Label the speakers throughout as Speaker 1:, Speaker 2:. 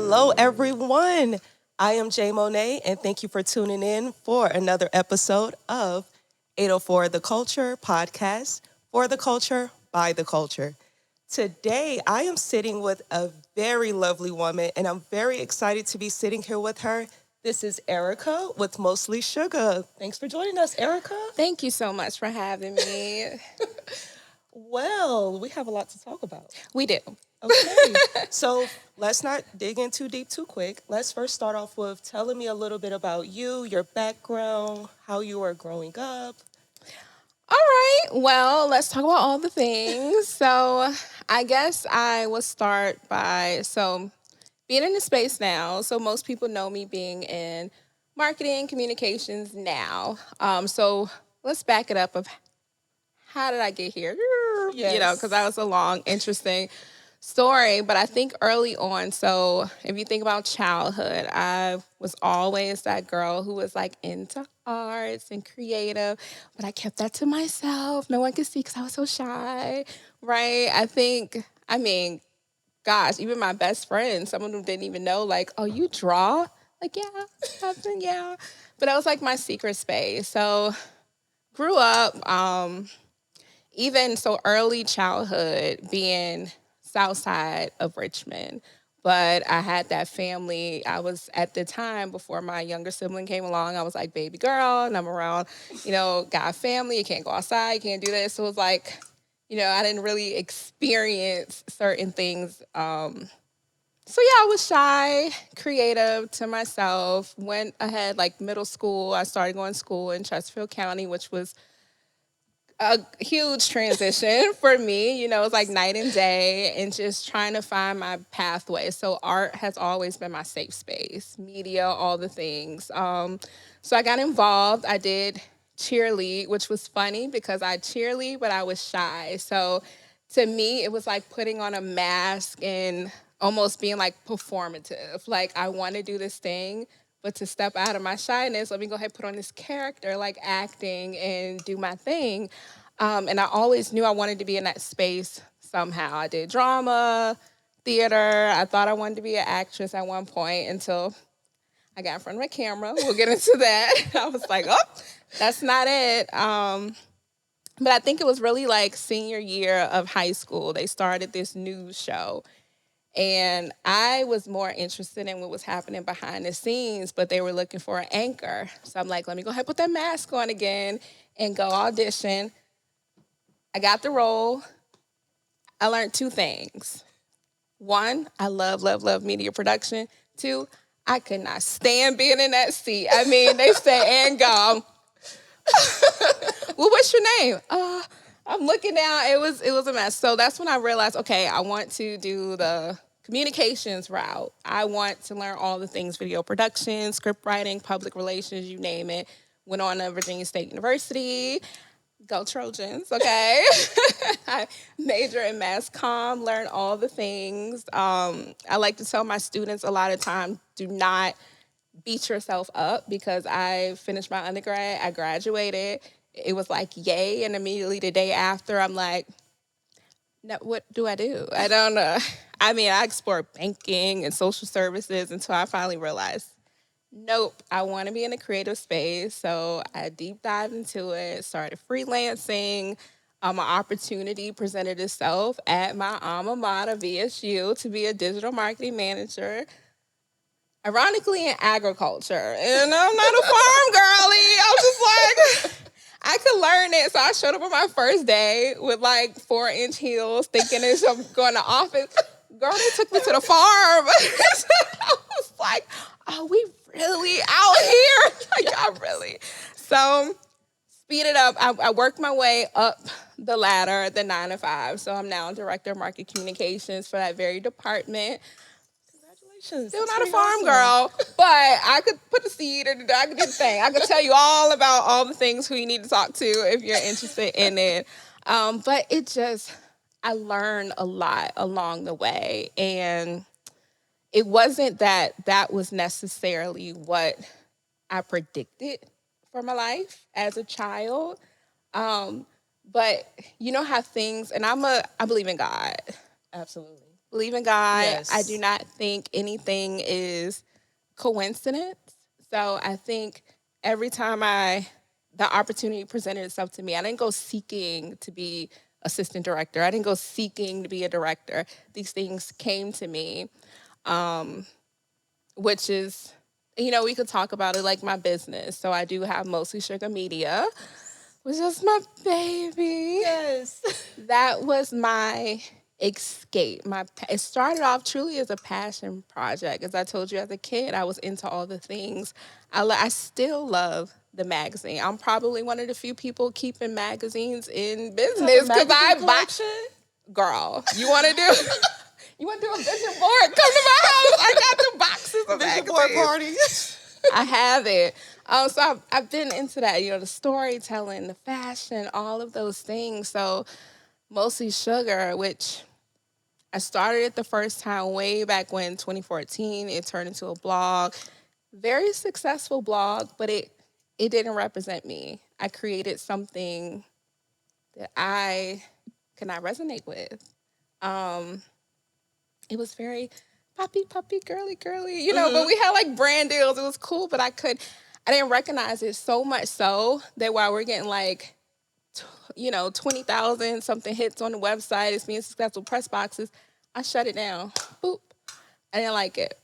Speaker 1: Hello, everyone. I am Jay Monae, and thank you for tuning in for another episode of 804 The Culture podcast for the culture, by the culture. Today, I am sitting with a very lovely woman, and I'm very excited to be sitting here with her. This is Erica with Mostly Sugar. Thanks for joining us, Erica.
Speaker 2: Thank you so much for having me.
Speaker 1: Well, we have a lot to talk about.
Speaker 2: We do.
Speaker 1: Okay, so let's not dig in too deep too quick. Let's first start off with telling me a little bit about you, your background, how you were growing up.
Speaker 2: All right. Well, let's talk about all the things. So, I guess I will start by being in the space now. So, most people know me being in marketing communications now. So let's back it up of how did I get here?
Speaker 1: Yes.
Speaker 2: Because that was a long, interesting story. But I think early on, so if you think about childhood, I was always that girl who was like into arts and creative, but I kept that to myself. No one could see because I was so shy, right? Gosh, even my best friends, some of them didn't even know, like, oh, you draw? Like, yeah. But that was like my secret space. So grew up, even so early childhood being south side of Richmond. But I had that family. I was at the time before my younger sibling came along, I was like baby girl and I'm around, got a family, you can't go outside, you can't do this. So it was like, I didn't really experience certain things. I was shy, creative to myself, went ahead like middle school. I started going to school in Chesterfield County, which was a huge transition for me. It was like night and day and just trying to find my pathway. So art has always been my safe space, media, all the things. So I got involved. I did cheerlead, which was funny because I cheerlead, but I was shy. So to me, it was like putting on a mask and almost being like performative. Like I want to do this thing, but to step out of my shyness, let me go ahead and put on this character, like acting and do my thing. And I always knew I wanted to be in that space somehow. I did drama, theater. I thought I wanted to be an actress at one point until I got in front of a camera. We'll get into that. I was like, oh, that's not it. But I think it was really like senior year of high school. They started this news show. And I was more interested in what was happening behind the scenes, but they were looking for an anchor. So I'm like, let me go ahead and put that mask on again and go audition. I got the role. I learned two things. One, I love media production. Two, I could not stand being in that seat. I mean, they say, and go. Well, what's your name? I'm looking down. It was a mess. So that's when I realized, okay, I want to do the communications route. I want to learn all the things: video production, script writing, public relations, you name it. Went on to Virginia State University. Go Trojans, okay? I major in mass comm, learn all the things. I like to tell my students a lot of times, do not beat yourself up because I finished my undergrad, I graduated. It was like, yay. And immediately the day after, I'm like, no, what do I do? I don't know. I mean, I explored banking and social services until I finally realized, nope, I want to be in a creative space. So I deep dived into it, started freelancing. An opportunity presented itself at my alma mater, VSU, to be a digital marketing manager. Ironically, in agriculture. And I'm not a farm girly. I was just like, I could learn it. So I showed up on my first day with like 4-inch heels, thinking I'm going to office. Girl, they took me to the farm. I was like, are we really out here? Like, I really. So speed it up. I worked my way up the ladder, the 9 to 5. So I'm now director of market communications for that very department. Still not a farm girl, but I could put the seed or I could do the thing. I could tell you all about all the things who you need to talk to if you're interested in it. But I learned a lot along the way. And it wasn't that was necessarily what I predicted for my life as a child. But you know how things, and I believe in God.
Speaker 1: Absolutely.
Speaker 2: believe in God.
Speaker 1: Yes.
Speaker 2: I do not think anything is coincidence. So I think every time the opportunity presented itself to me, I didn't go seeking to be assistant director. I didn't go seeking to be a director. These things came to me, which is, we could talk about it like my business. So I do have Mostly Sugar Media, which is my baby.
Speaker 1: Yes.
Speaker 2: That was my escape. It started off truly as a passion project. As I told you, as a kid, I was into all the things. I still love the magazine. I'm probably one of the few people keeping magazines in business because I buy. Girl, you want to do? You want to do a vision board? Come to my house. I got the boxes of
Speaker 1: Vision
Speaker 2: magazines.
Speaker 1: board party.
Speaker 2: I have it. So I've been into that, the storytelling, the fashion, all of those things. So Mostly Sugar, which I started it the first time way back when 2014. It turned into a blog. Very successful blog, but it didn't represent me. I created something that I could not resonate with. It was very puppy, girly, but we had like brand deals. It was cool, but I didn't recognize it so much so that while we're getting like, 20,000 something hits on the website, it's being successful press boxes, I shut it down. Boop. I didn't like it.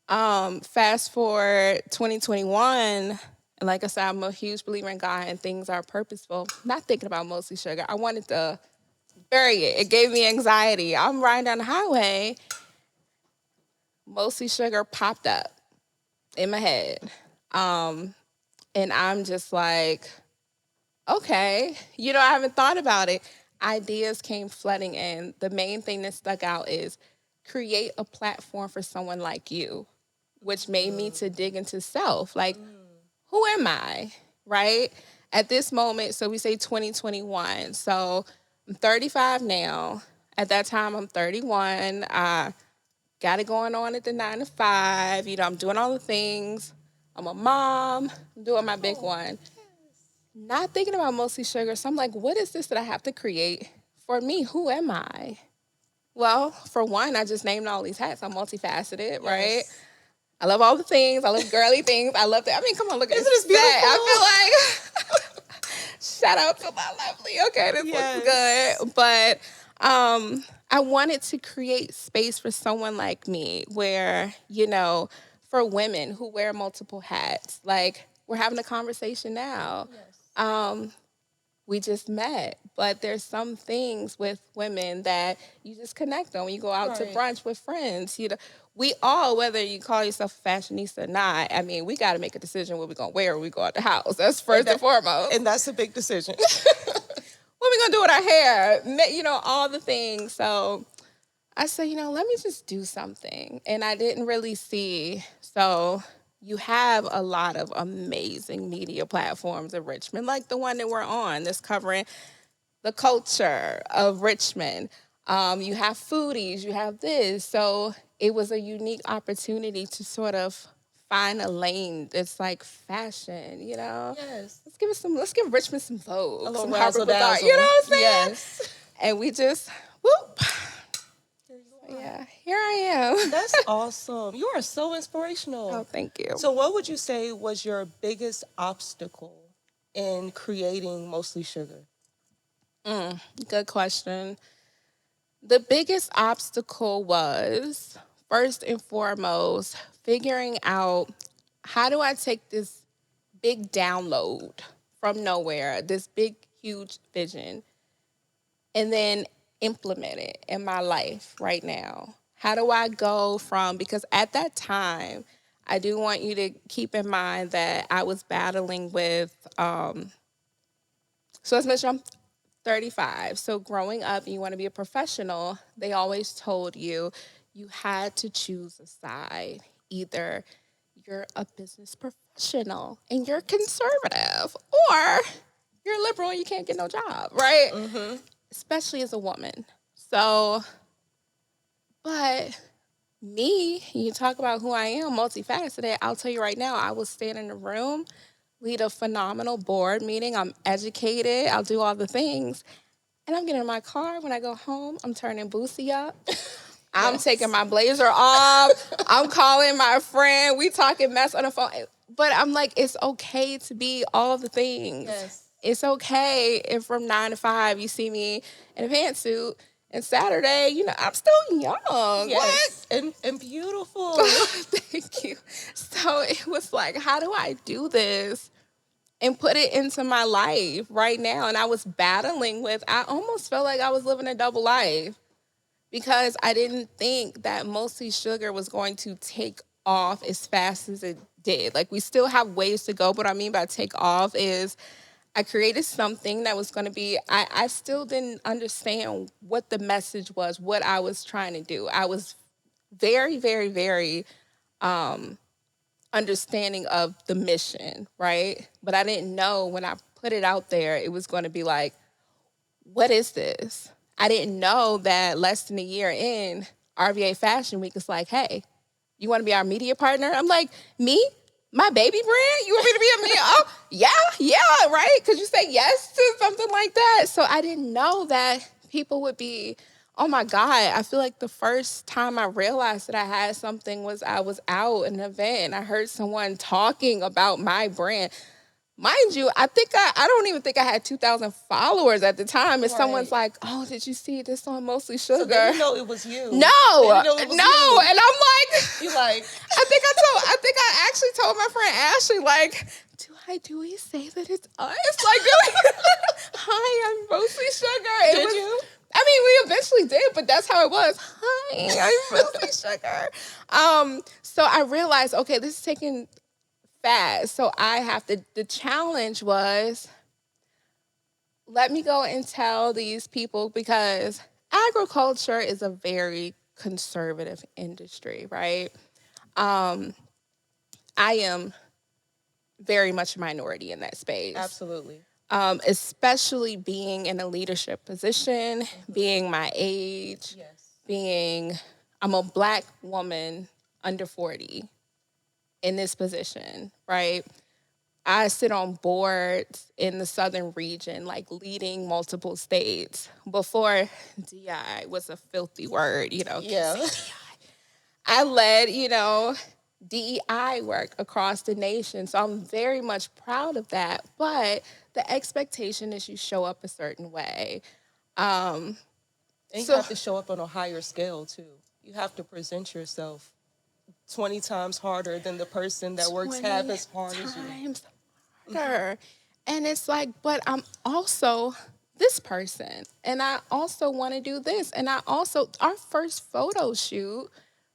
Speaker 2: Fast forward 2021, and like I said, I'm a huge believer in God and things are purposeful. Not thinking about Mostly Sugar. I wanted to bury it. It gave me anxiety. I'm riding down the highway. Mostly Sugar popped up in my head. And I'm just like, okay, I haven't thought about it. Ideas came flooding in. The main thing that stuck out is create a platform for someone like you, which made me to dig into self. Like, who am I, right? At this moment, so we say 2021. So I'm 35 now. At that time, I'm 31. I got it going on at the 9 to 5. I'm doing all the things. I'm a mom. I'm doing my big one. Not thinking about Mostly Sugar. So I'm like, what is this that I have to create for me? Who am I? Well, for one, I just named all these hats. I'm multifaceted, right? I love all the things. I love girly things. I love that. I mean, come on, look at this.
Speaker 1: Isn't this beautiful?
Speaker 2: I feel like, shout out to my lovely. Okay, this looks good. But I wanted to create space for someone like me where, for women who wear multiple hats, like we're having a conversation now. We just met, but there's some things with women that you just connect on when you go out to brunch with friends. We all, whether you call yourself a fashionista or not, I mean, we got to make a decision what we're going to wear when we go out the house. That's first and foremost.
Speaker 1: And that's a big decision.
Speaker 2: What we going to do with our hair? All the things. So I said, let me just do something. And I didn't really see. So you have a lot of amazing media platforms in Richmond, like the one that we're on that's covering the culture of Richmond. You have foodies, you have this. So it was a unique opportunity to sort of find a lane that's like fashion,
Speaker 1: Yes.
Speaker 2: Let's give Richmond some vogue.
Speaker 1: A little
Speaker 2: some
Speaker 1: razzle dazzle.
Speaker 2: You know what I'm saying?
Speaker 1: Yes.
Speaker 2: And we just, whoop. Yeah, here I am.
Speaker 1: That's awesome. You are so inspirational.
Speaker 2: Oh, thank you.
Speaker 1: So what would you say was your biggest obstacle in creating Mostly Sugar?
Speaker 2: Good question. The biggest obstacle was, first and foremost, figuring out how do I take this big download from nowhere, this big, huge vision, and then implement it in my life right now? How do I go from, because at that time, I do want you to keep in mind that I was battling with, so as mentioned, I'm 35. So growing up, you want to be a professional, they always told you had to choose a side. Either you're a business professional and you're conservative, or you're liberal and you can't get no job, right? Mm-hmm. Especially as a woman. So, but me, you talk about who I am, multifaceted, I'll tell you right now, I will stand in the room, lead a phenomenal board meeting. I'm educated. I'll do all the things. And I'm getting in my car. When I go home, I'm turning Boosie up. I'm taking my blazer off. I'm calling my friend. We talking mess on the phone. But I'm like, it's okay to be all the things.
Speaker 1: Yes.
Speaker 2: It's okay if from 9 to 5 you see me in a pantsuit and Saturday, I'm still young.
Speaker 1: Yes. And beautiful.
Speaker 2: Thank you. So it was like, how do I do this and put it into my life right now? And I was battling with, I almost felt like I was living a double life because I didn't think that Mostly Sugar was going to take off as fast as it did. Like, we still have ways to go, but what I mean by take off is I created something that was going to be, I still didn't understand what the message was, what I was trying to do. I was very, very, very understanding of the mission, right? But I didn't know when I put it out there, it was going to be like, what is this? I didn't know that less than a year in, RVA Fashion Week is like, hey, you want to be our media partner? I'm like, me? My baby brand? You want me to be a media? Oh, yeah, right? Because you say yes to something like that. So I didn't know that people would be, oh my God. I feel like the first time I realized that I had something was I was out at an event and I heard someone talking about my brand. Mind you, I don't even think I had 2,000 followers at the time. And someone's like, oh, did you see this on Mostly Sugar?
Speaker 1: So they didn't know it was you.
Speaker 2: No.
Speaker 1: They didn't know it was you.
Speaker 2: And I'm like,
Speaker 1: you like,
Speaker 2: I think I actually told my friend Ashley, like, do we say that it's us? Like, hi, I'm Mostly Sugar.
Speaker 1: Did you?
Speaker 2: I mean, we eventually did, but that's how it was. Hi, I'm Mostly Sugar. So I realized, okay, this is taking fast. So I have to, the challenge was, let me go and tell these people, because agriculture is a very conservative industry, right? I am very much a minority in that space.
Speaker 1: Absolutely.
Speaker 2: Especially being in a leadership position, being my age, I'm a Black woman under 40 in this position, right? I sit on boards in the southern region, like leading multiple states. Before DI was a filthy word,
Speaker 1: Yeah.
Speaker 2: I led, DEI work across the nation. So I'm very much proud of that. But the expectation is you show up a certain way.
Speaker 1: And you have to show up on a higher scale, too. You have to present yourself 20 times harder than the person that works half as hard as you.
Speaker 2: Harder. And it's like, but I'm also this person. And I also want to do this. And our first photo shoot,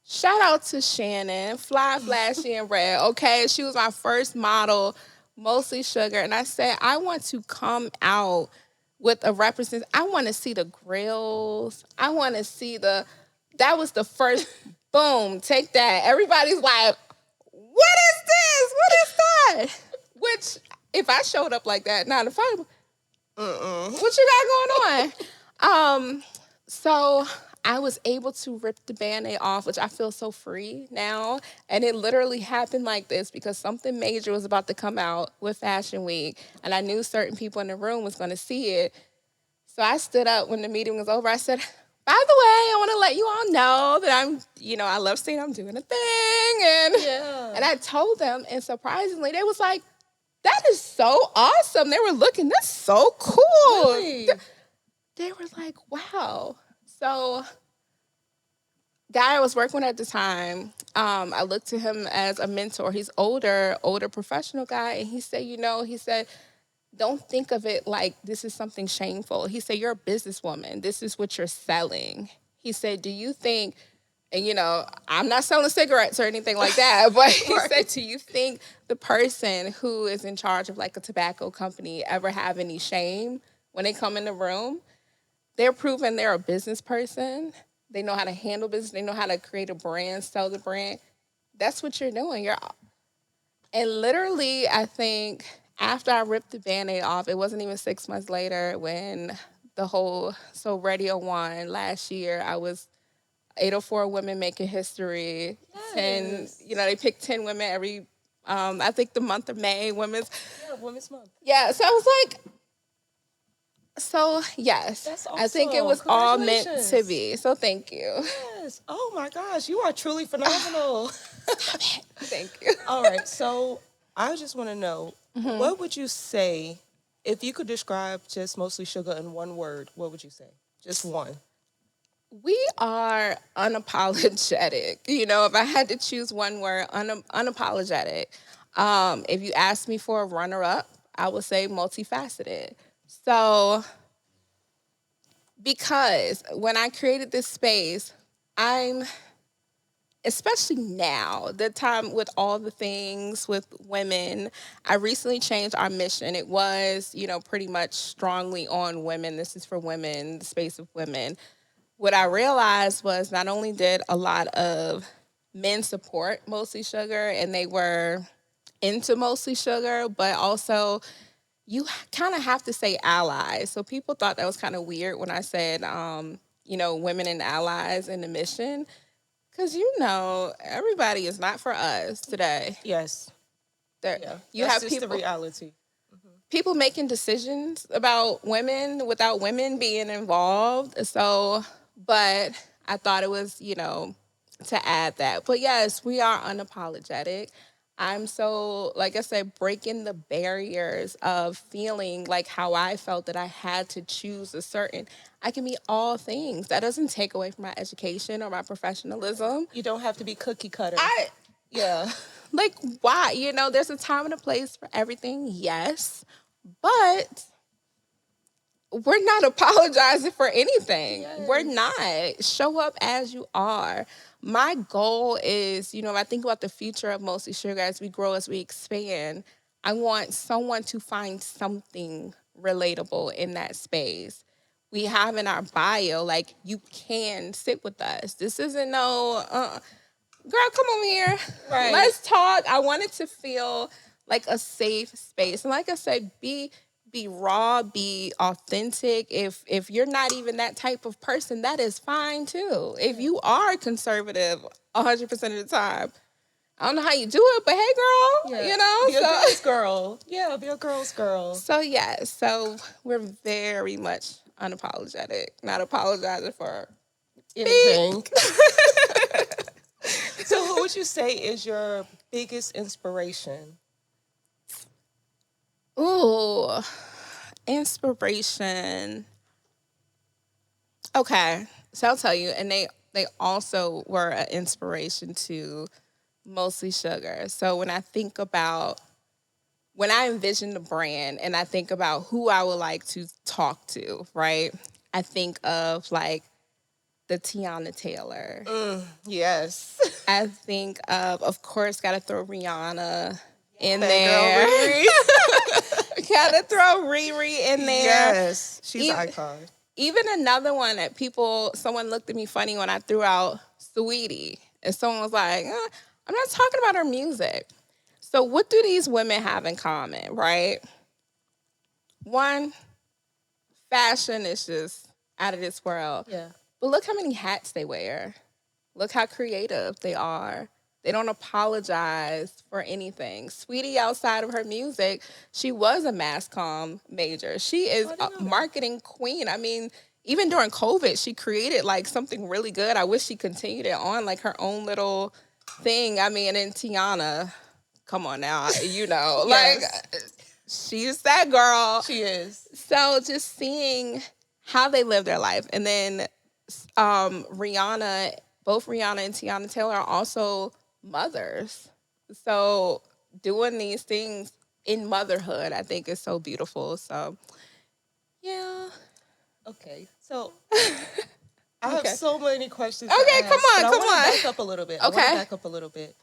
Speaker 2: shout out to Shannon, Fly, Flashy, and Red. Okay, she was my first model, Mostly Sugar. And I said, I want to come out with a I want to see the grills. I want to see that was the first, boom, take that. Everybody's like, what is this? What is that? Which, if I showed up like that, 9 to 5, what you got going on? So I was able to rip the Band-Aid off, which I feel so free now. And it literally happened like this because something major was about to come out with Fashion Week. And I knew certain people in the room was going to see it. So I stood up when the meeting was over. I said, by the way, I want to let you all know that I love seeing I'm doing a thing. And I told them, and surprisingly, they was like, that is so awesome. They were looking, that's so cool.
Speaker 1: Really?
Speaker 2: They were like, wow. So, guy I was working with at the time, I looked to him as a mentor. He's older professional guy. And he said, don't think of it like this is something shameful. He said, you're a businesswoman. This is what you're selling. He said, do you think, and I'm not selling cigarettes or anything like that, but he said, do you think the person who is in charge of like a tobacco company ever have any shame when they come in the room? They're proving they're a business person. They know how to handle business. They know how to create a brand, sell the brand. That's what you're doing. And literally, I think after I ripped the Band-Aid off, it wasn't even 6 months later when Radio 1 last year, I was 804 Women Making History.
Speaker 1: Yes.
Speaker 2: 10, they picked 10 women every, I think the month of May, Women's
Speaker 1: Month.
Speaker 2: Yeah, so I was like, So, yes,
Speaker 1: That's
Speaker 2: I think it
Speaker 1: awesome.
Speaker 2: was all meant to
Speaker 1: Congratulations.
Speaker 2: be. So, thank you.
Speaker 1: Yes. Oh my gosh, you are truly phenomenal.
Speaker 2: Thank you.
Speaker 1: All right. So I just want to know,
Speaker 2: Mm-hmm.
Speaker 1: what would you say if you could describe just Mostly Sugar in one word? What would you say? Just one.
Speaker 2: We are unapologetic. You know, if I had to choose one word, unapologetic. If you asked me for a runner up, I would say multifaceted. So, because when I created this space, I'm especially now, the time with all the things with women, I recently changed our mission. It was, pretty much strongly on women. This is for women, the space of women. What I realized was not only did a lot of men support Mostly Sugar and they were into Mostly Sugar, but also you kind of have to say allies. So people thought that was kind of weird when I said, women and allies in the mission. Because, everybody is not for us today.
Speaker 1: Yes.
Speaker 2: There,
Speaker 1: Yeah.
Speaker 2: you
Speaker 1: That's
Speaker 2: have
Speaker 1: just the
Speaker 2: people
Speaker 1: reality.
Speaker 2: people making decisions about women without women being involved. So, but I thought it was, to add that. But yes, we are unapologetic. I'm so, like I said, breaking the barriers of feeling like how I felt that I had to choose a certain. I can be all things. That doesn't take away from my education or my professionalism.
Speaker 1: You don't have to be cookie cutter.
Speaker 2: I
Speaker 1: Yeah.
Speaker 2: like why? There's a time and a place for everything. Yes, but we're not apologizing for anything.
Speaker 1: Yes.
Speaker 2: We're not. Show up as you are. My goal is, if I think about the future of Mostly Sugar as we grow, as we expand, I want someone to find something relatable in that space. We have in our bio, like, you can sit with us. This isn't no, girl, come over here.
Speaker 1: Right.
Speaker 2: Let's talk. I want it to feel like a safe space. And like I said, be raw, be authentic. If you're not even that type of person, that is fine too. If you are conservative 100% of the time, I don't know how you do it, but hey, girl,
Speaker 1: Yeah. Be a girl's girl. Yeah, be a girl's girl.
Speaker 2: So yeah, so we're very much unapologetic, not apologizing for
Speaker 1: Anything. So who would you say is your biggest inspiration?
Speaker 2: ooh, inspiration. Okay, so I'll tell you, and they also were an inspiration to Mostly Sugar. So when I envision the brand and I think about who I would like to talk to, right? I think of like the Tiana Taylor.
Speaker 1: Yes.
Speaker 2: I think of course, got to throw Rihanna in
Speaker 1: That
Speaker 2: there.
Speaker 1: girl Riri.
Speaker 2: Got to throw Riri in there.
Speaker 1: Yes. She's
Speaker 2: E-
Speaker 1: an icon.
Speaker 2: Even another one that someone looked at me funny when I threw out Sweetie. And someone was like, I'm not talking about her music. So what do these women have in common, right? One, fashion is just out of this world.
Speaker 1: Yeah.
Speaker 2: But look how many hats they wear. Look how creative they are. They don't apologize for anything. Sweetie, outside of her music, she was a mass comm major. She is a marketing queen. I mean, even during COVID, she created like something really good. I wish she continued it on like her own little thing. I mean, and Tiana, come on now,
Speaker 1: Yes.
Speaker 2: like she's that girl.
Speaker 1: She is.
Speaker 2: So just seeing how they live their life. And then Rihanna, both Rihanna and Tiana Taylor are also mothers. So doing these things in motherhood, I think is so beautiful. So yeah.
Speaker 1: Okay. So I have
Speaker 2: Okay.
Speaker 1: so many questions.
Speaker 2: Okay,
Speaker 1: to
Speaker 2: come
Speaker 1: ask,
Speaker 2: on,
Speaker 1: but I
Speaker 2: come
Speaker 1: want
Speaker 2: on.
Speaker 1: to back up a little bit.
Speaker 2: Okay.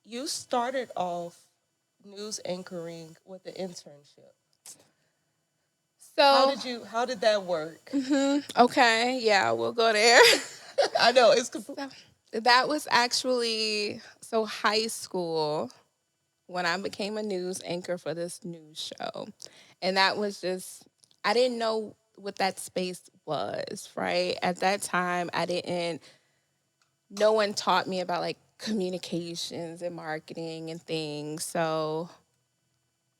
Speaker 1: You started off news anchoring with the internship.
Speaker 2: So
Speaker 1: How did that work?
Speaker 2: okay, yeah, we'll go there.
Speaker 1: I know it's
Speaker 2: That was actually high school when I became a news anchor for this news show. And that was just, I didn't know what that space was, right? At that time, no one taught me about like communications and marketing and things. So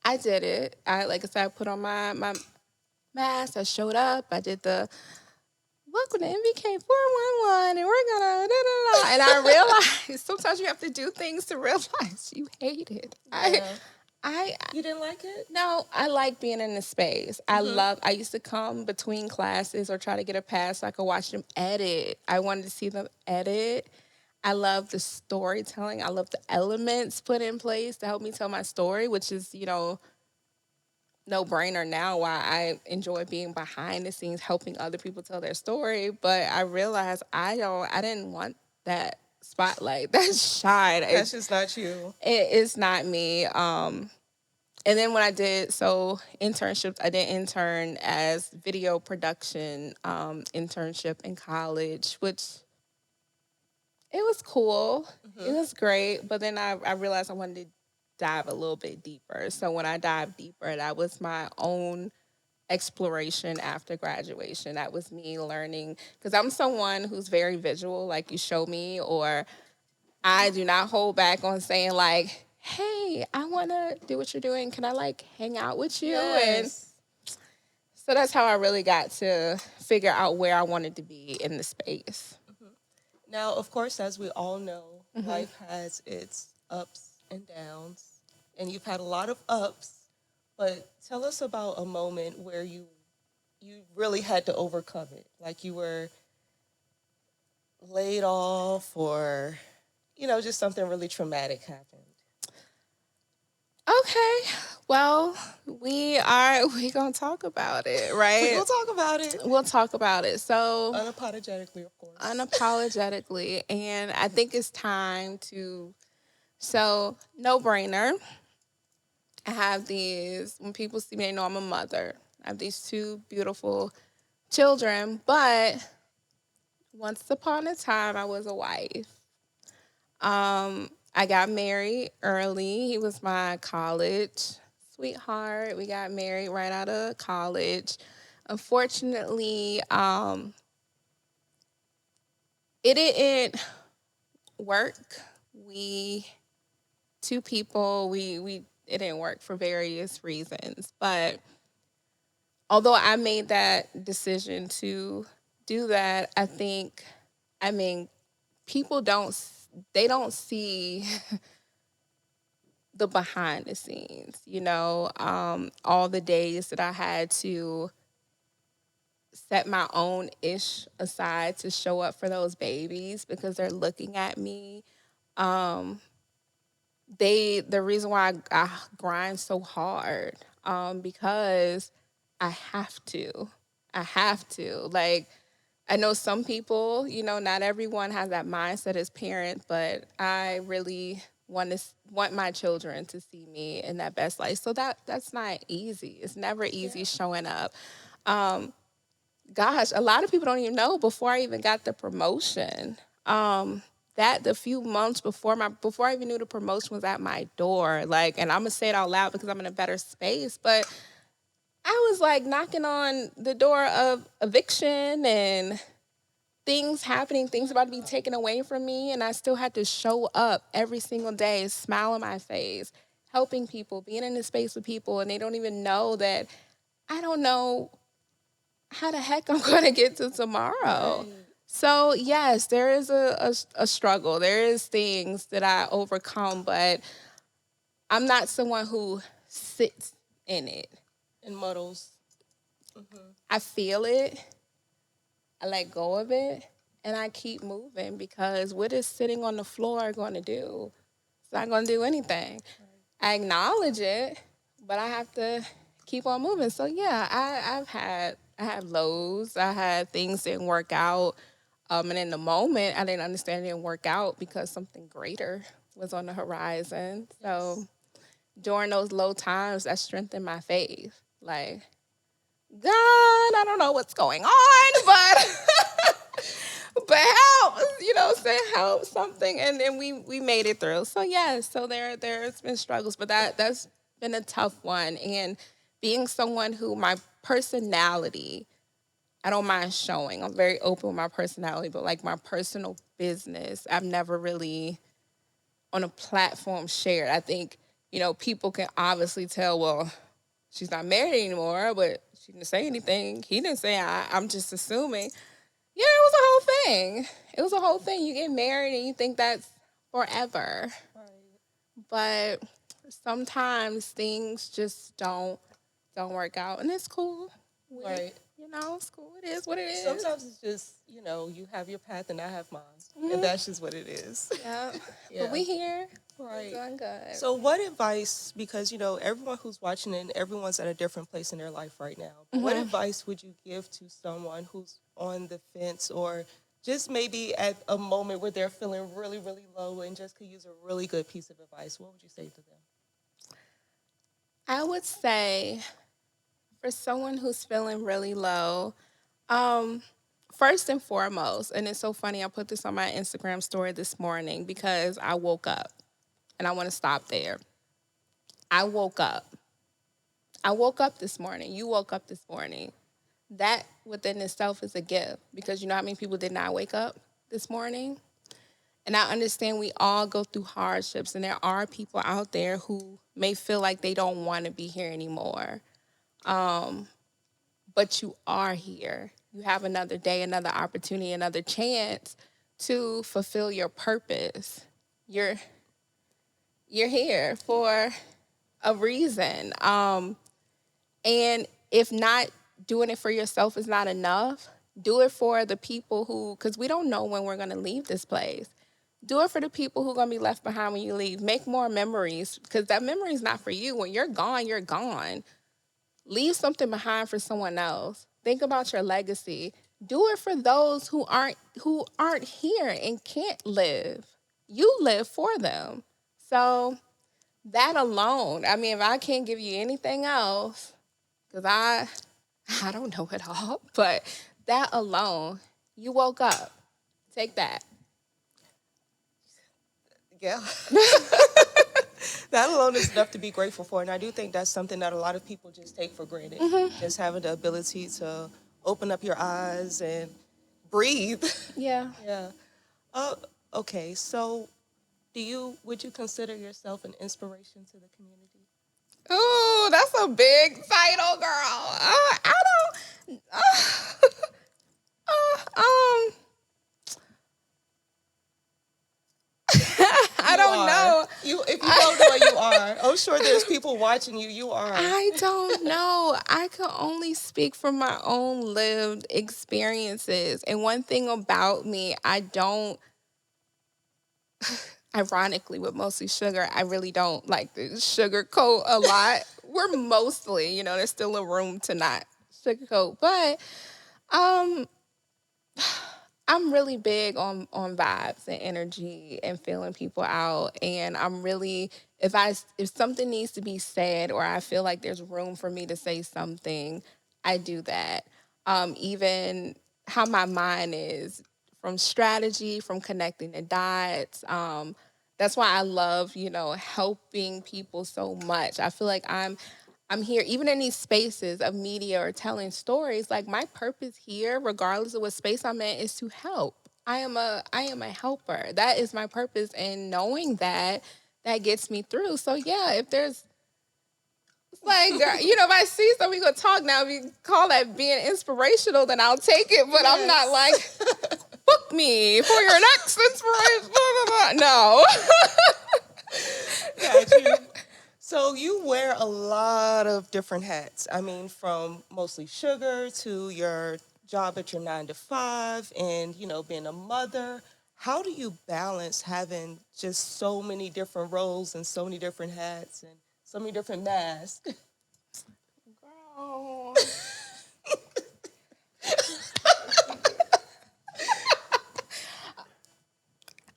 Speaker 2: I did it. Like I said, I put on my mask. I showed up. I did the welcome to MBK 411, and we're gonna da, da, da. And I realized sometimes you have to do things to realize you hate it.
Speaker 1: Yeah.
Speaker 2: I
Speaker 1: You didn't like it?
Speaker 2: no, I like being in the space. I used to come between classes or try to get a pass so I could watch them edit. I wanted to see them edit. I love the storytelling. I love the elements put in place to help me tell my story, which is, no brainer now why I enjoy being behind the scenes helping other people tell their story. But I realized I didn't want that spotlight. That's shy.
Speaker 1: That's just not you.
Speaker 2: It's not me. And then when I did internships, I did intern as video production internship in college, which it was cool. It was great. But then I realized I wanted to dive a little bit deeper. So when I dived deeper, that was my own exploration after graduation. That was me learning, because I'm someone who's very visual, like you show me, or I do not hold back on saying like, hey, I want to do what you're doing. Can I like hang out with you? And so that's how I really got to figure out where I wanted to be in the space.
Speaker 1: Now, of course, as we all know, life has its ups and downs, and you've had a lot of ups. But tell us about a moment where you really had to overcome it, like you were laid off, or just something really traumatic happened.
Speaker 2: Okay. Well, we gonna talk about it, right?
Speaker 1: We'll talk about it.
Speaker 2: We'll talk about it. So
Speaker 1: Unapologetically, of course.
Speaker 2: unapologetically. And I think it's time to, no brainer. I have these, when people see me, they know I'm a mother. I have these two beautiful children, but once upon a time, I was a wife. I got married early. He was my college sweetheart. We got married right out of college. Unfortunately, it didn't work. Two people, it didn't work for various reasons. But although I made that decision to do that, people don't see the behind the scenes, all the days that I had to set my own ish aside to show up for those babies because they're looking at me. The reason why I grind so hard, because I have to. Like, I know some people, not everyone has that mindset as parents, but I really want my children to see me in that best light. So that's not easy. It's never easy showing up. Gosh, a lot of people don't even know before I even got the promotion. That the few months before I even knew the promotion was at my door, like, and I'm gonna say it out loud because I'm in a better space, but I was like knocking on the door of eviction and things happening, things about to be taken away from me, and I still had to show up every single day, smile on my face, helping people, being in the space with people, and they don't even know that I don't know how the heck I'm going to get to tomorrow. Right. So, yes, there is a struggle. There is things that I overcome, but I'm not someone who sits in it.
Speaker 1: And muddles.
Speaker 2: I feel it. I let go of it. And I keep moving, because what is sitting on the floor going to do? It's not going to do anything. Right. I acknowledge it, but I have to keep on moving. So, yeah, I had lows. I had things didn't work out. And in the moment, I didn't understand it didn't work out because something greater was on the horizon. Yes. So during those low times, that strengthened my faith. Like, God, I don't know what's going on, but help, say help, something. And then we made it through. So, yeah, so there's been struggles, but that's been a tough one. And being someone who my personality, I don't mind showing. I'm very open with my personality, but like my personal business, I've never really on a platform shared. I think, people can obviously tell, well, she's not married anymore, but she didn't say anything. He didn't say I'm just assuming. Yeah, it was a whole thing. It was a whole thing. You get married and you think that's forever. But sometimes things just don't work out, and it's cool.
Speaker 1: Right.
Speaker 2: You know, it's cool. It is what it is.
Speaker 1: Sometimes it's just, you have your path and I have mine. And that's just what it is.
Speaker 2: Yeah.
Speaker 1: Yeah.
Speaker 2: But we here.
Speaker 1: Right.
Speaker 2: We're doing good.
Speaker 1: So what advice, because, everyone who's watching and everyone's at a different place in their life right now, what advice would you give to someone who's on the fence or just maybe at a moment where they're feeling really, really low and just could use a really good piece of advice? What would you say to them?
Speaker 2: I would say for someone who's feeling really low, first and foremost, and it's so funny, I put this on my Instagram story this morning because I woke up, and I want to stop there. I woke up. I woke up this morning. You woke up this morning. That within itself is a gift because you know how many people did not wake up this morning? And I understand we all go through hardships, and there are people out there who may feel like they don't want to be here anymore. But you are here. You have another day, another opportunity, another chance to fulfill your purpose. You're here for a reason. And if not doing it for yourself is not enough, do it for the people who, because we don't know when we're going to leave this place. Do it for the people who are going to be left behind when you leave. Make more memories, because that memory is not for you. When you're gone, you're gone. Leave something behind for someone else. Think about your legacy. Do it for those who aren't here and can't live. You live for them. So that alone, I mean, if I can't give you anything else, because I don't know it all, but that alone, you woke up. Take that.
Speaker 1: Yeah. That alone is enough to be grateful for. And I do think that's something that a lot of people just take for granted. Just having the ability to open up your eyes and breathe.
Speaker 2: Yeah.
Speaker 1: Yeah. Okay. So would you consider yourself an inspiration to the community?
Speaker 2: Ooh, that's a big title, girl. I don't. I don't know.
Speaker 1: If you don't know, you are. I'm sure there's people watching you. You are.
Speaker 2: I don't know. I can only speak from my own lived experiences. And one thing about me, I don't. Ironically, with mostly sugar, I really don't like to sugarcoat a lot. We're mostly, there's still a room to not sugarcoat. But I'm really big on vibes and energy and feeling people out. And I'm really, if something needs to be said or I feel like there's room for me to say something, I do that. Even how my mind is, from strategy, from connecting the dots. That's why I love, helping people so much. I feel like I'm here, even in these spaces of media or telling stories. Like, my purpose here, regardless of what space I'm in, is to help. I am a helper. That is my purpose, and knowing that gets me through. So yeah, if there's like, if I see somebody gonna talk now, if you call that being inspirational, then I'll take it. But yes. I'm not like, book me for your next inspiration. Blah, blah, blah. No.
Speaker 1: Got you. So you wear a lot of different hats. I mean, from mostly sugar to your job at your 9 to 5 and, being a mother. How do you balance having just so many different roles and so many different hats and so many different masks?
Speaker 2: Girl.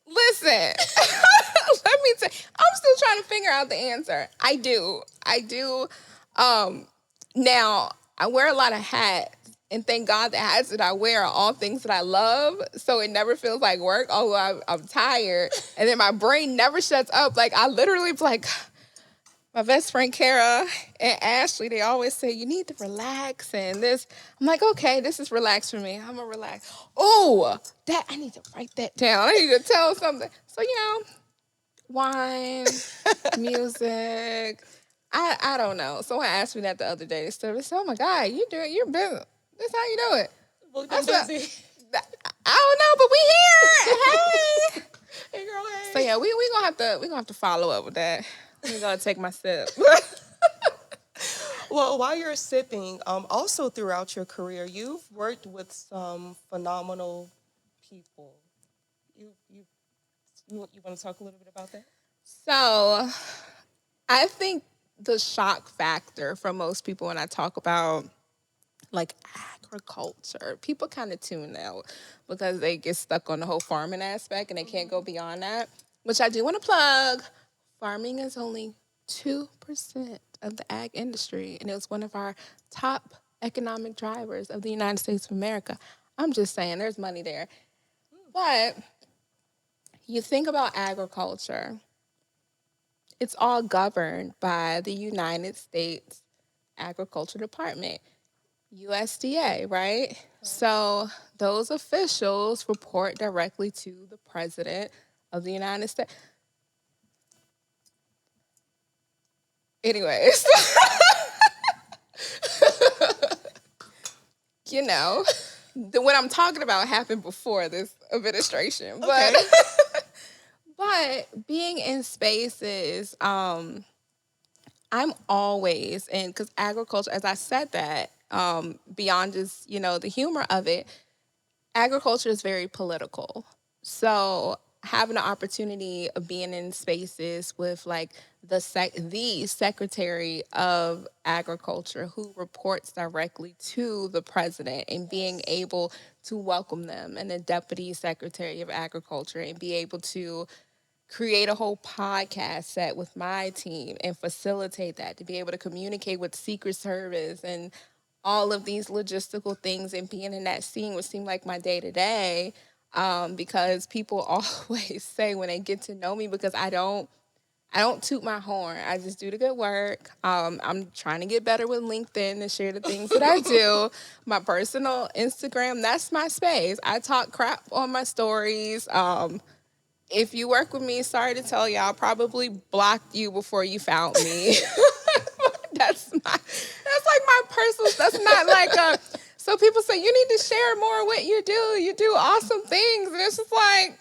Speaker 2: Listen, let me tell you, I'm still trying to figure out the answer. I do. Now, I wear a lot of hats, and thank God the hats that I wear are all things that I love, so it never feels like work, although I'm tired, and then my brain never shuts up. Like, I literally, like, my best friend Kara and Ashley, they always say, you need to relax, and this. I'm like, okay, this is relax for me. I'm going to relax. Oh, I need to write that down. I need to tell something. So, wine, music, I don't know. Someone asked me that the other day. They said, "Oh my God, you're busy. That's how you do it."
Speaker 1: Well,
Speaker 2: I
Speaker 1: I'm
Speaker 2: said,
Speaker 1: busy.
Speaker 2: "I don't know, but we here." Hey.
Speaker 1: Hey, girl, hey.
Speaker 2: So yeah, we gonna have to follow up with that. We gonna take my sip.
Speaker 1: Well, while you're sipping, also throughout your career, you've worked with some phenomenal people. You you want to talk a little bit about that?
Speaker 2: So I think the shock factor for most people when I talk about like agriculture, people kind of tune out because they get stuck on the whole farming aspect and they can't go beyond that. Which I do want to plug. Farming is only 2% of the ag industry, and it was one of our top economic drivers of the United States of America. I'm just saying, there's money there. But you think about agriculture, it's all governed by the United States Agriculture Department, USDA, right? So those officials report directly to the President of the United States. Anyways, you know, what I'm talking about happened before this administration.
Speaker 1: Okay.
Speaker 2: But being in spaces, I'm always, and because agriculture, as I said that, beyond just, the humor of it, agriculture is very political. So having the opportunity of being in spaces with like the Secretary of Agriculture who reports directly to the president and being able to welcome them, and the Deputy Secretary of Agriculture, and be able to create a whole podcast set with my team and facilitate that, to be able to communicate with Secret Service and all of these logistical things, and being in that scene would seem like my day to day. Because people always say when they get to know me, because I don't toot my horn. I just do the good work. I'm trying to get better with LinkedIn and share the things that I do. My personal Instagram, that's my space. I talk crap on my stories. If you work with me, sorry to tell you, I probably blocked you before you found me. That's like my personal. That's not like a. So people say you need to share more what you do. You do awesome things, and it's just like,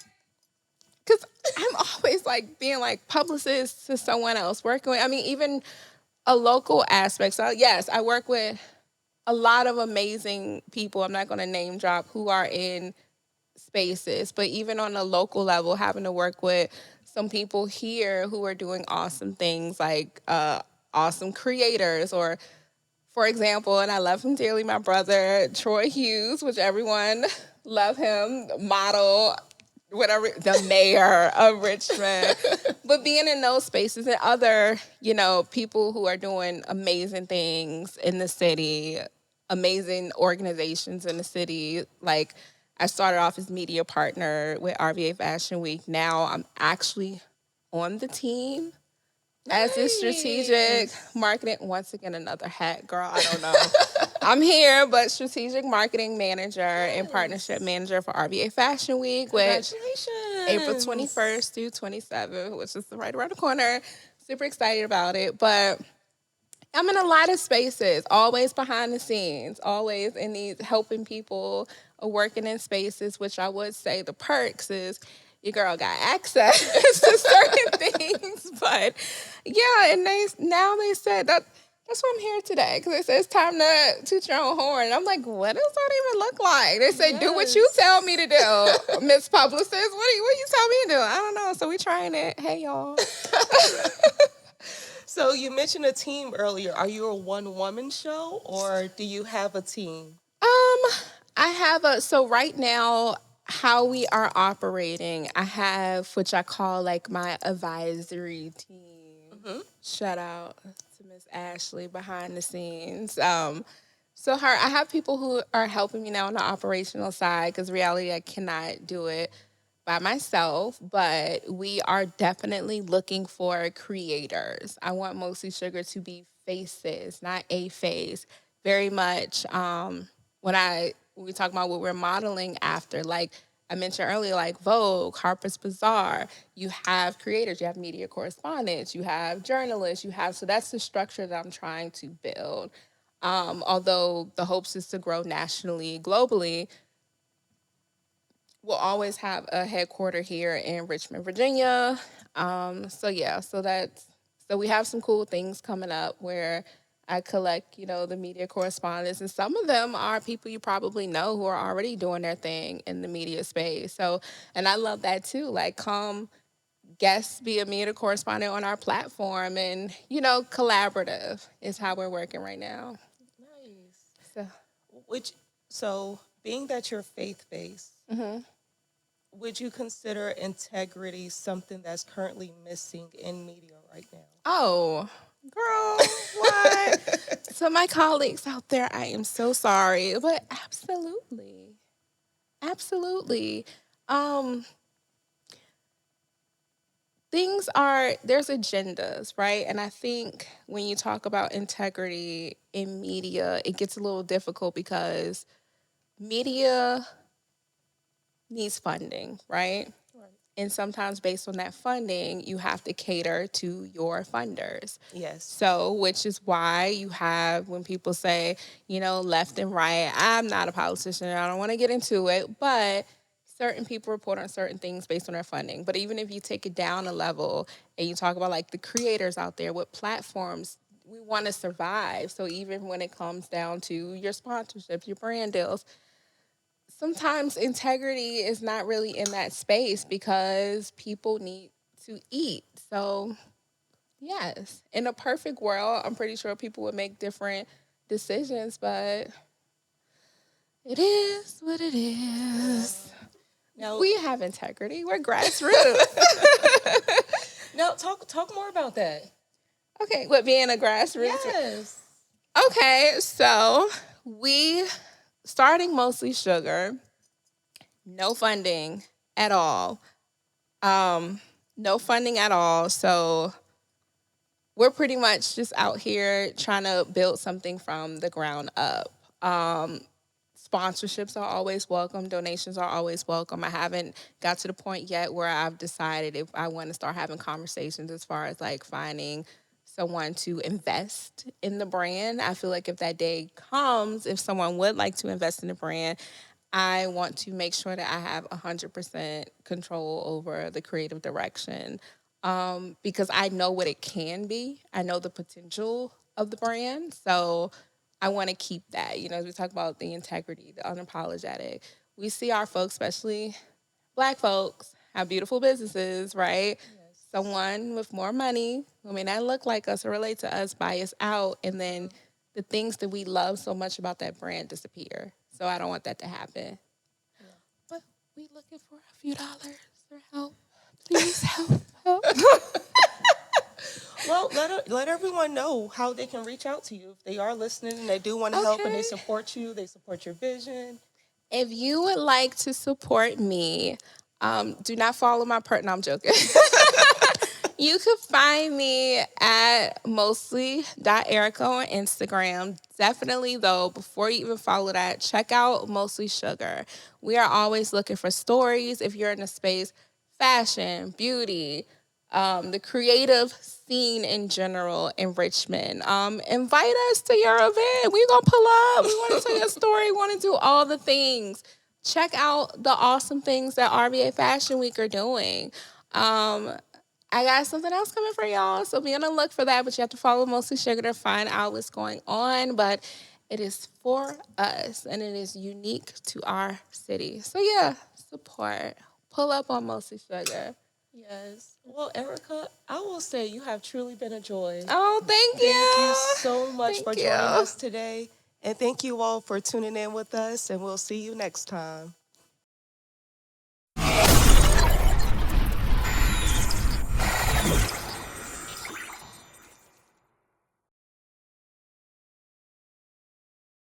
Speaker 2: because I'm always like being like publicist to someone else, working with. I mean, even a local aspect. So yes, I work with a lot of amazing people. I'm not going to name drop who are in spaces, but even on a local level, having to work with some people here who are doing awesome things, like awesome creators, or for example, and I love him dearly, my brother Troy Hughes, which everyone love him, model, whatever, the mayor of Richmond. But being in those spaces and other, people who are doing amazing things in the city, amazing organizations in the city. Like, I started off as media partner with RVA Fashion Week. Now I'm actually on the team as a strategic marketing. Once again, another hat, girl. I don't know. I'm here, but strategic marketing manager and partnership manager for RVA Fashion Week, which April 21st through 27th, which is right around the corner. Super excited about it. But I'm in a lot of spaces, always behind the scenes, always in these helping people, working in spaces, which I would say the perks is your girl got access to certain things. But yeah, and they said that's why I'm here today, because it says it's time to toot your own horn. And I'm like, what does that even look like? They say, do what you tell me to do, Miss Publicist. What you tell me to do? I don't know. So we trying it. Hey, y'all.
Speaker 1: So you mentioned a team earlier. Are you a one-woman show, or do you have a team?
Speaker 2: I have so right now, how we are operating, I have, which I call like my advisory team. Mm-hmm. Shout out to Miss Ashley behind the scenes. So I have people who are helping me now on the operational side, because reality, I cannot do it by myself, but we are definitely looking for creators. I want Mostly Sugar to be faces, not a face. Very much when we talk about what we're modeling after, like I mentioned earlier, like Vogue, Harper's Bazaar, you have creators, you have media correspondents, you have journalists, so that's the structure that I'm trying to build. Although the hopes is to grow nationally, globally, we'll always have a headquarter here in Richmond, Virginia. So we have some cool things coming up where I collect, the media correspondents, and some of them are people you probably know who are already doing their thing in the media space. So, and I love that too. Like, come guests, be a media correspondent on our platform, and collaborative is how we're working right now.
Speaker 1: Nice.
Speaker 2: So,
Speaker 1: So being that you're faith-based, would you consider integrity something that's currently missing in media right now?
Speaker 2: oh, girl, what? So my colleagues out there, I am so sorry, but absolutely, absolutely. Um, there's agendas, right? And I think when you talk about integrity in media, it gets a little difficult because media needs funding, right? And sometimes based on that funding, you have to cater to your funders.
Speaker 1: Yes.
Speaker 2: So, which is why you have, when people say, left and right, I'm not a politician, I don't want to get into it, but certain people report on certain things based on their funding. But even if you take it down a level and you talk about like the creators out there, what platforms we want to survive. So even when it comes down to your sponsorships, your brand deals, sometimes integrity is not really in that space because people need to eat. So, yes, in a perfect world, I'm pretty sure people would make different decisions, but it is what it is.
Speaker 1: Now,
Speaker 2: we have integrity. We're grassroots.
Speaker 1: now talk more about that.
Speaker 2: Okay, what being a grassroots?
Speaker 1: Yes.
Speaker 2: Okay, so we starting Mostly Sugar, no funding at all. No funding at all. So we're pretty much just out here trying to build something from the ground up. Sponsorships are always welcome. Donations are always welcome. I haven't got to the point yet where I've decided if I want to start having conversations as far as like finding someone to invest in the brand. I feel like if that day comes, if someone would like to invest in the brand, I want to make sure that I have 100% control over the creative direction, because I know what it can be. I know the potential of the brand. So I want to keep that. As we talk about the integrity, the unapologetic, we see our folks, especially Black folks, have beautiful businesses, right? Yes. Someone with more money who may not look like us or relate to us buy us out, and then the things that we love so much about that brand disappear. So I don't want that to happen. Yeah. But we looking for a few dollars for help. Please help.
Speaker 1: Well, let everyone know how they can reach out to you if they are listening and they do want to help and they support you, they support your vision.
Speaker 2: If you would like to support me, do not follow my No, I'm joking. You could find me at mostly.erica on Instagram. Definitely, though, before you even follow that, check out Mostly Sugar. We are always looking for stories. If you're in the space, fashion, beauty, the creative scene in general in Richmond, invite us to your event. We're going to pull up. We want to tell your story. We want to do all the things. Check out the awesome things that RVA Fashion Week are doing. I got something else coming for y'all, so be on the look for that, but you have to follow Mostly Sugar to find out what's going on, but it is for us, and it is unique to our city. So, yeah, support. Pull up on Mostly Sugar.
Speaker 1: Yes. Well, Erica, I will say you have truly been a joy.
Speaker 2: Oh, thank you.
Speaker 1: Thank you so much for joining us today, and thank you all for tuning in with us, and we'll see you next time.